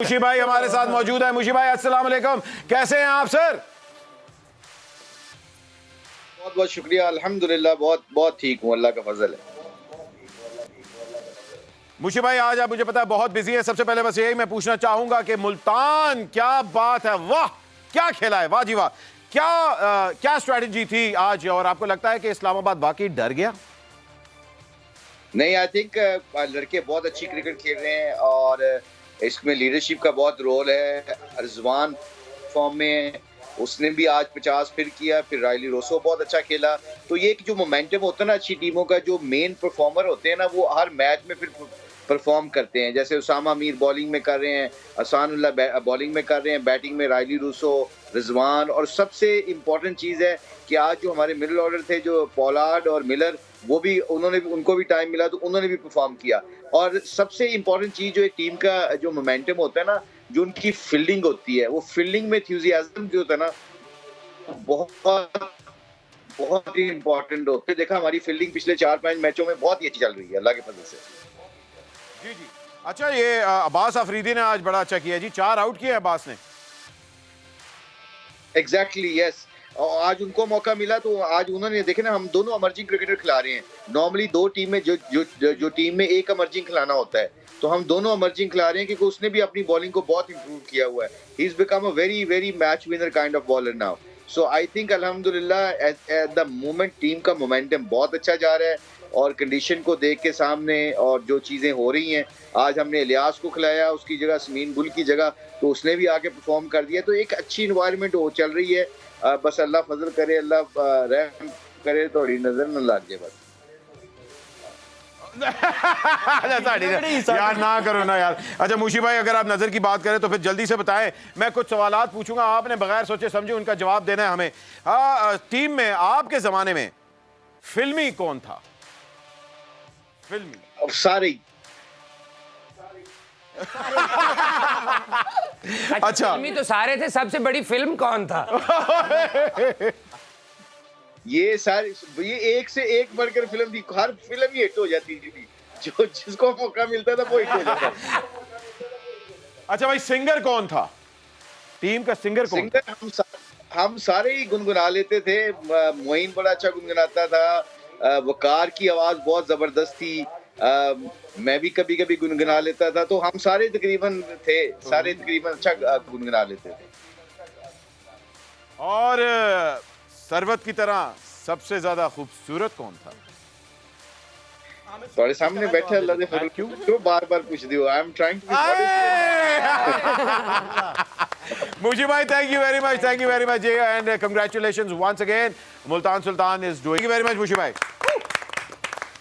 मुशी भाई हमारे साथ मौजूद है। मुशी भाई अस्सलाम वालेकुम, कैसे हैं आप सर? बहुत बहुत शुक्रिया, अल्हम्दुलिल्लाह बहुत बहुत ठीक हूँ, अल्लाह का फजल है। मुशी भाई आज आप मुझे पता है बहुत बिजी है। सबसे पहले बस यही मैं पूछना चाहूंगा कि मुल्तान, क्या बात है, वाह क्या खेला है, वाह जी वाह, क्या स्ट्रेटजी थी आज, और आपको लगता है कि इस्लामाबाद वाकई डर गया? नहीं, आई थिंक लड़के बहुत अच्छी क्रिकेट खेल रहे हैं और इसमें लीडरशिप का बहुत रोल है। रिजवान फॉर्म में है, उसने भी आज 50 फिर किया, फिर रायली रोसो बहुत अच्छा खेला। तो ये एक जो मोमेंटम होता है ना अच्छी टीमों का, जो मेन परफॉर्मर होते हैं ना, वो हर मैच में फिर परफॉर्म करते हैं। जैसे उसामा मीर बॉलिंग में कर रहे हैं, अहसानुल्लाह बॉलिंग में कर रहे हैं, बैटिंग में रायली रूसो, रिजवान, और सबसे इम्पोर्टेंट चीज़ है कि आज जो हमारे मिडिल ऑर्डर थे, जो पोलार्ड और मिलर, वो भी उनको भी टाइम मिला तो उन्होंने भी परफॉर्म किया। और सबसे इम्पोर्टेंट चीज़ जो एक टीम का जो मोमेंटम होता है ना, जो उनकी फील्डिंग होती है, वो फील्डिंग में एंथुसियाज्म जो होता है ना, बहुत बहुत ही इम्पोर्टेंट होता है। देखा हमारी फील्डिंग पिछले 4-5 मैचों में बहुत ही अच्छी चल रही है अल्लाह के फजल से। जी जी। अच्छा, ये अब्बास अफरीदी ने आज बड़ा अच्छा किया जी, 4 आउट किए अब्बास ने। Exactly yes. और आज उनको मौका मिला तो आज उन्होंने देखे ना, हम दोनों इमर्जिंग क्रिकेटर खिला रहे हैं। नॉर्मली दो टीम में जो टीम में एक इमर्जिंग खिलाना होता है, तो हम दोनों इमर्जिंग खिला रहे हैं क्योंकि उसने भी अपनी बॉलिंग को बहुत इंप्रूव किया हुआ है। He is become a very very match winner kind of bowler now. So I think अल्हम्दुलिल्लाह एट द मोमेंट टीम का मोमेंटम बहुत अच्छा जा रहा है, और कंडीशन को देख के सामने और जो चीज़ें हो रही हैं, आज हमने इलियास को खिलाया उसकी जगह, समीन गुल की जगह, तो उसने भी आके परफॉर्म कर दिया। तो एक अच्छी इन्वायरमेंट हो चल रही है। बस अल्लाह फजल करे, अल्लाह रहम करे, थोड़ी नजर न लग जाए बस। यार ना करो ना यार। अच्छा मुशी भाई, अगर आप नजर की बात करें तो फिर जल्दी से बताएं, मैं कुछ सवालात पूछूंगा, आपने बगैर सोचे समझे उनका जवाब देना है हमें। टीम में आपके जमाने में फिल्मी कौन था? फिल्मी सारे। अच्छा, फिल्मी तो सारे थे, सबसे बड़ी फिल्म कौन था? ये सारी, ये एक से एक बढ़कर फिल्म थी, हर फिल्म ही हिट हो जाती थी, जो जिसको मौका मिलता था वो हिट हो जाता था। अच्छा भाई, सिंगर कौन था? टीम का सिंगर कौन था? सिंगर हम सारे ही गुनगुना लेते थे। मोइन बड़ा अच्छा गुनगुनाता था, वकार की आवाज बहुत जबरदस्त थी, मैं भी कभी कभी गुनगुना लेता था। तो हम सारे तकरीबन अच्छा गुनगुना लेते थे। और सरवत की तरह सबसे ज्यादा खूबसूरत कौन था? तुम्हारे सामने बैठे, अल्लाह ने फजल क्यों बार बार पूछ दियो? I am trying to Mushi भाई, thank you very much, and congratulations once again. Multan Sultan is doing very much Mushi भाई।